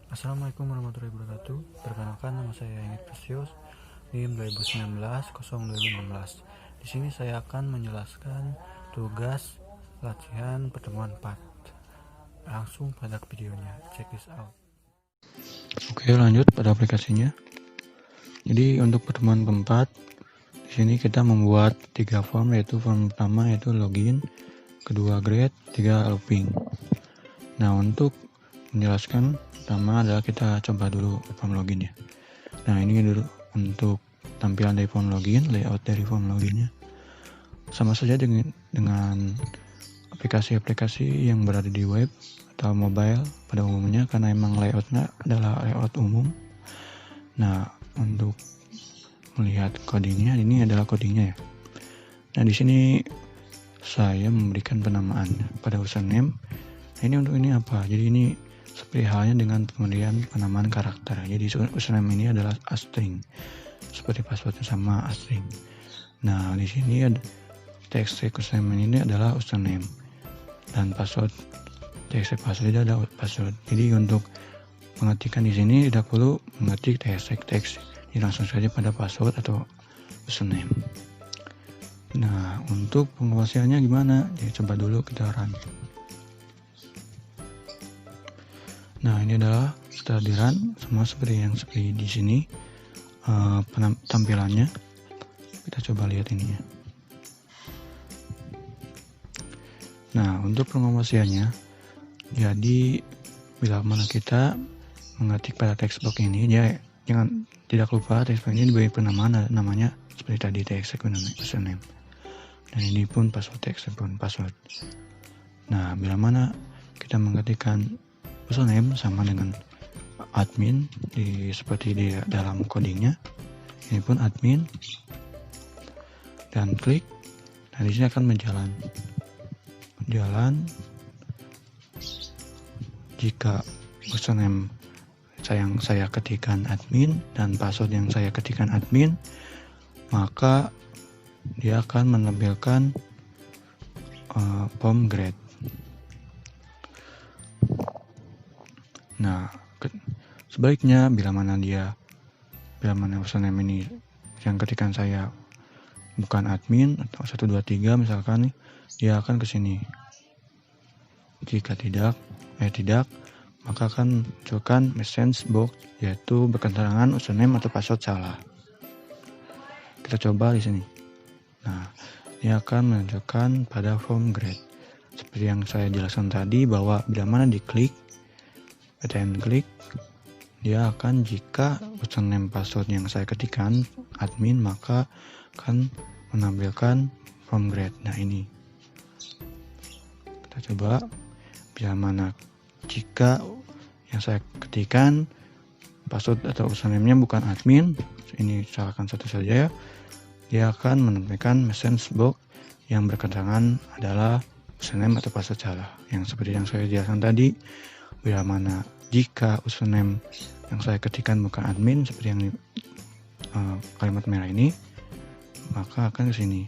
Assalamualaikum warahmatullahi wabarakatuh. Perkenalkan, nama saya Ingrid Presius, NIM 2019-0216. Di sini saya akan menjelaskan tugas latihan pertemuan 4. Langsung pada videonya. Check this out. Oke, lanjut pada aplikasinya. Jadi untuk pertemuan keempat, di sini kita membuat 3 form, yaitu form pertama yaitu login, kedua grade, 3 looping. Nah, untuk menjelaskan, pertama adalah kita coba dulu form login ya. Nah, ini dulu untuk tampilan dari form login, layout dari form loginnya. Sama saja dengan aplikasi-aplikasi yang berada di web atau mobile pada umumnya, karena emang layoutnya adalah layout umum. Nah, untuk melihat codingnya, ini adalah codingnya ya. Nah, di sini saya memberikan penamaan pada username. Nah, ini untuk ini apa? Jadi ini seperti halnya dengan pemberian penamaan karakter. Jadi username ini adalah string, seperti passwordnya sama string. Nah, di sini ada teks username ini adalah username, dan password teks password ini adalah password. Jadi untuk mengetikkan di sini tidak perlu mengetik teks, jadi langsung saja pada password atau username. Nah, untuk pengoperasiannya gimana? Jadi coba dulu kita run. Nah, ini adalah setelah di run, semua seperti di sini tampilannya. Kita coba lihat ini ya. Nah, untuk pengoperasiannya, jadi bila mana kita mengetik pada text box ini, dia tidak lupa text box ini diberi penamaan namanya seperti tadi, text username. Dan ini pun password, text pun password. Nah, bila mana kita mengetikkan username sama dengan admin seperti di dalam codingnya, ini pun admin, dan klik. Nah, di sini akan menjalan jika username yang saya ketikkan admin dan password yang saya ketikkan admin, maka dia akan menampilkan form grade. Nah, sebaliknya bila mana username ini yang ketikan saya bukan admin atau 123 misalkan, dia akan ke sini. Jika tidak, maka akan munculkan message box, yaitu berketerangan username atau password salah. Kita coba di sini. Nah, dia akan menunjukkan pada form grade. Seperti yang saya jelaskan tadi, bahwa bila mana diklik, dia akan, jika username password yang saya ketikkan admin, maka akan menampilkan form grade. Nah, ini kita coba. Bila mana jika yang saya ketikkan password atau username-nya bukan admin, ini salahkan satu saja ya, dia akan menampilkan message box yang berketerangan adalah username atau password salah. Yang seperti yang saya jelaskan tadi, bila mana jika username yang saya ketikkan bukan admin, seperti yang kalimat merah ini, maka akan ke sini.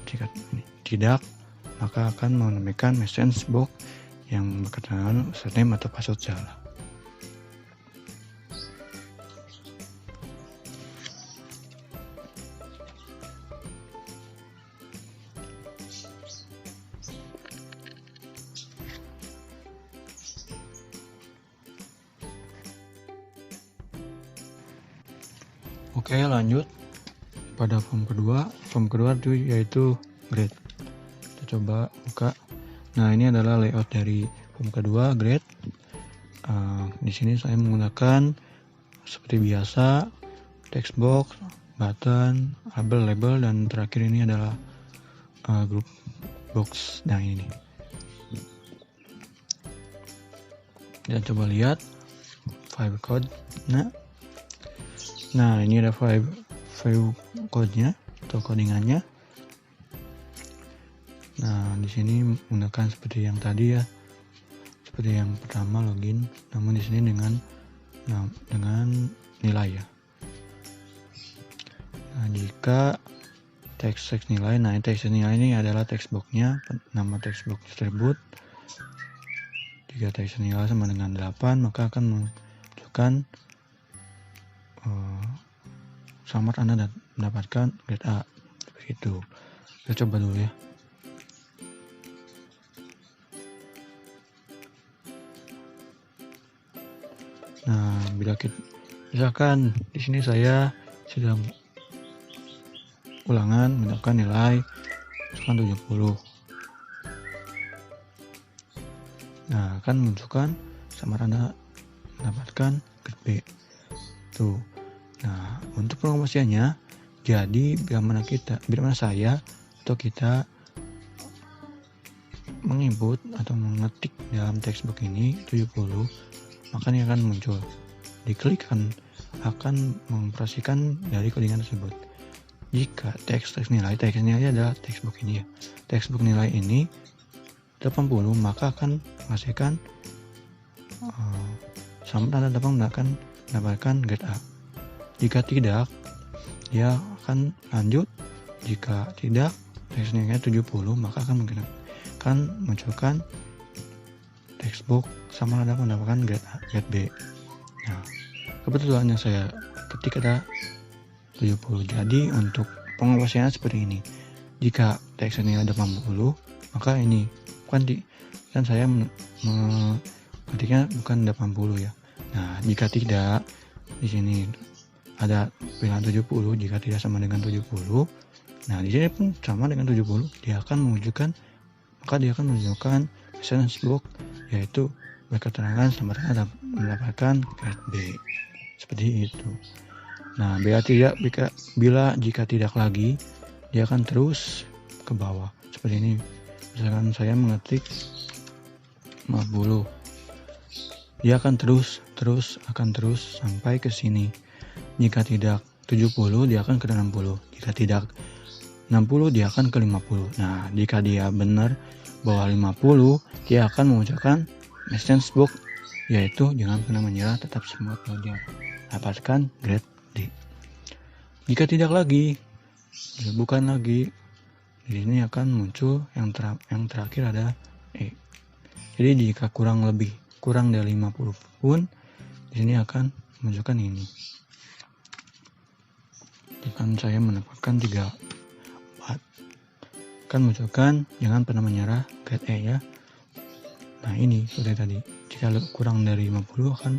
Jika tidak, maka akan menampilkan message box yang berketerangan username atau password salah. Oke, lanjut pada form kedua. Form kedua itu yaitu grade. Kita coba buka. Nah, ini adalah layout dari form kedua, grade. Di sini saya menggunakan seperti biasa text box, button, label, dan terakhir ini adalah group box. Nah, ini kita coba lihat file code. Nah, ini ada file code-nya atau codingannya. Nah, di sini menggunakan seperti yang tadi ya, seperti yang pertama login, namun di sini dengan nilai ya. Nah, jika teks nilai, teks nilai ini adalah text box-nya, nama text box tersebut. Jika teks nilai sama dengan 8, maka akan menunjukkan selamat Anda mendapatkan grade A. Seperti itu. Kita coba dulu ya. Nah, misalkan di sini saya sedang ulangan mendapatkan nilai misalkan 70. Nah, akan menunjukkan selamat Anda mendapatkan grade B. Tuh. Nah, untuk pengoperasiannya, jadi bila mana saya atau kita menginput atau mengetik dalam textbook ini 70, maka ini akan muncul. Diklik akan mengoperasikan dari codingan tersebut. Jika teks nilai adalah textbook ini ya. Textbook nilai ini 80, maka akan menghasilkan selamat Anda dapat mendapatkan grade A. Jika tidak, dia akan lanjut. Jika tidak, teks nilainya 70, maka akan munculkan textbook sama Anda mendapatkan grade B. Nah, kebetulan yang saya ketik ada 70. Jadi untuk pengoperasiannya seperti ini. Jika teks nilai 80, maka ini kan saya ketiknya bukan 80 ya. Nah, jika tidak, di sini ada pilihan 70. Jika tidak sama dengan 70, nah di sini pun sama dengan 70. Dia akan menunjukkan message box, yaitu berketerangan selamat Anda mendapatkan grade B. Seperti itu. Nah, jika tidak lagi, dia akan terus ke bawah. Seperti ini. Misalkan saya mengetik 50. Dia akan terus sampai ke sini. Jika tidak 70, dia akan ke 60. Jika tidak 60, dia akan ke 50. Nah, jika dia benar bawah 50, dia akan mengucapkan message box, yaitu jangan pernah menyerah, tetap semangat belajar, dapatkan grade D. Jika tidak lagi, bukan lagi, di sini akan muncul yang terakhir ada E. Jadi jika kurang dari 50 pun, di sini akan menunjukkan ini. Jika saya mendapatkan 34, akan menunjukkan jangan pernah menyerah, grade E ya. Nah, ini seperti tadi. Jika kurang dari 50 akan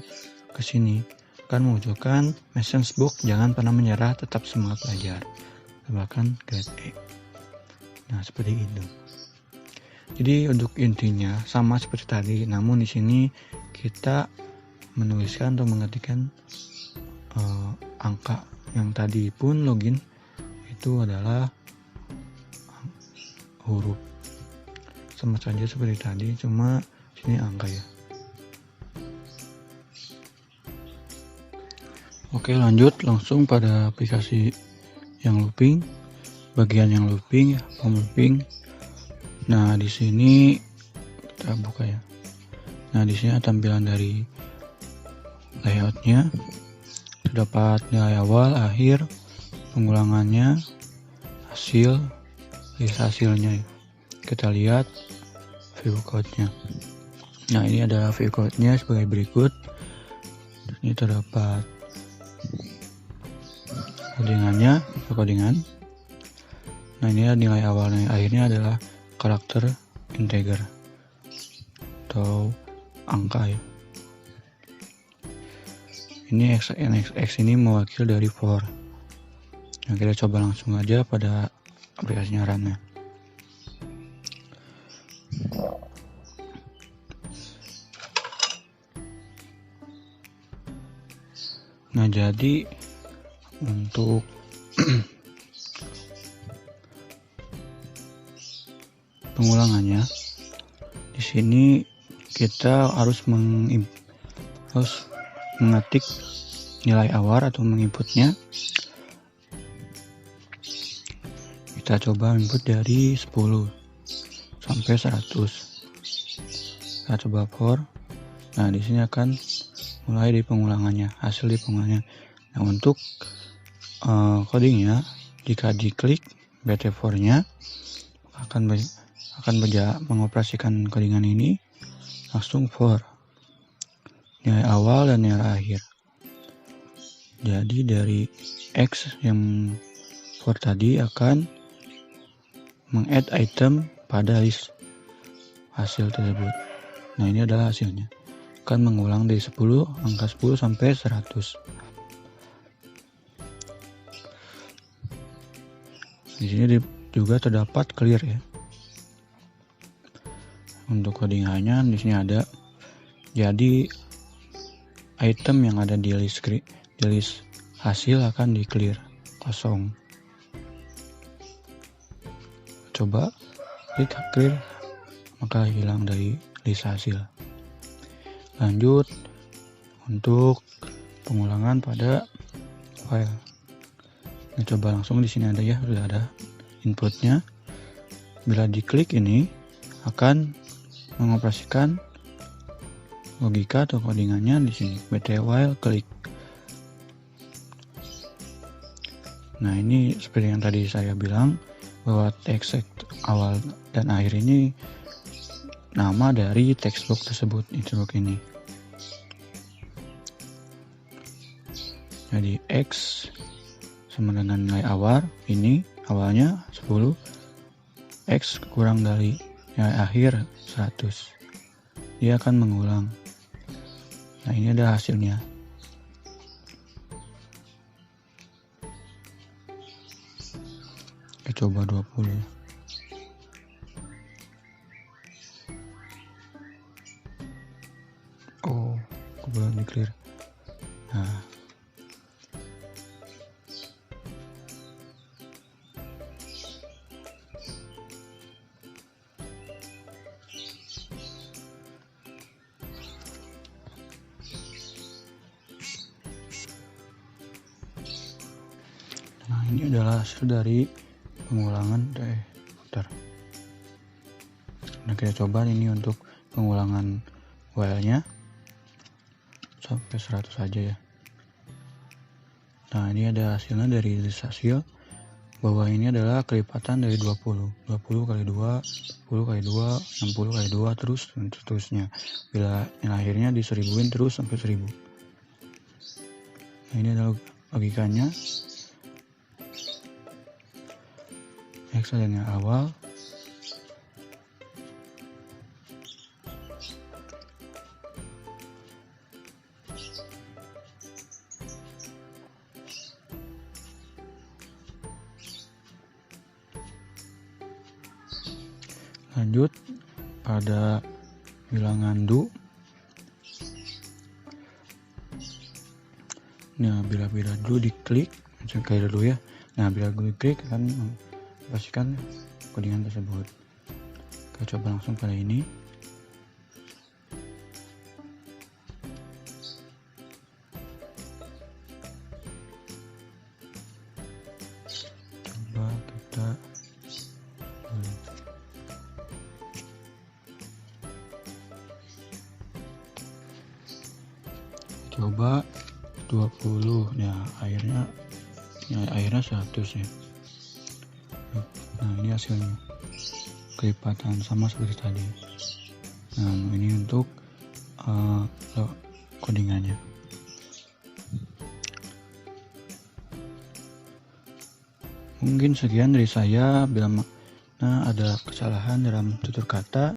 ke sini, akan menunjukkan message box jangan pernah menyerah, tetap semangat belajar, bahkan grade E. Nah, seperti itu. Jadi untuk intinya sama seperti tadi, namun di sini kita menuliskan atau mengetikkan angka. Yang tadi pun login itu adalah huruf, sama saja seperti tadi, cuma sini angka ya. Oke, lanjut langsung pada aplikasi yang looping. Bagian yang looping ya, looping. Nah, di sini kita buka ya. Nah, di sini tampilan dari layoutnya. Terdapat nilai awal, akhir, pengulangannya, list hasilnya ya. Kita lihat view code-nya. Nah, ini adalah view code-nya sebagai berikut. Ini terdapat codingan. Nah, ini nilai awalnya, akhirnya adalah karakter integer atau angka ya. Ini X ini mewakili dari for. Nah, kita coba langsung aja pada aplikasinya Run-nya. Nah, jadi untuk pengulangannya di sini kita harus mengetik nilai awal atau menginputnya. Kita coba input dari 10 sampai 100. Kita coba for. Nah, di sini akan mulai di pengulangannya, hasil di pengulangannya. Nah, untuk codingnya, jika diklik BT4-nya akan mengoperasikan codingan ini. langsung for nilai awal dan nilai akhir. Jadi dari X yang for tadi akan meng-add item pada list hasil tersebut. Nah, ini adalah hasilnya. Akan mengulang dari 10, angka 10 sampai 100. Di sini juga terdapat clear ya. Untuk codingannya di sini ada. Jadi item yang ada di list hasil akan di clear, kosong. Coba klik clear, maka hilang dari list hasil. Lanjut untuk pengulangan pada file. Nah, coba langsung di sini ada ya, sudah ada inputnya. Bila diklik ini akan mengoperasikan logika atau codingannya di sini. BT while klik. Nah, ini seperti yang tadi saya bilang bahwa teks awal dan akhir ini nama dari textbook tersebut, textbook ini. Jadi X sama dengan nilai awal, ini awalnya 10, X kurang dari nilai akhir 100. Dia akan mengulang. Nah, ini ada hasilnya. Kita coba 20. Oh, kebetulan di clear. Nah, ini adalah hasil dari pengulangan Nah, kita coba ini untuk pengulangan while-nya sampai 100 saja ya. Nah, ini ada hasilnya dari list hasil bahwa ini adalah kelipatan dari 20 kali 2, 10 kali 2, 60 kali 2, terus dan seterusnya. Bila yang akhirnya di 1000-in terus sampai 1000. Nah, ini adalah logikanya. X adanya awal, lanjut pada bilangan do. Nah, bila do diklik, kayak dulu ya. Nah, bila diklik akan pastikan codingan tersebut. Kita coba langsung pada ini. Coba kita coba 20. Ya, akhirnya 100 ya. Nah, ini hasilnya kelipatan sama seperti tadi. Nah, ini untuk codingannya. Mungkin sekian dari saya. Bila ada kesalahan dalam tutur kata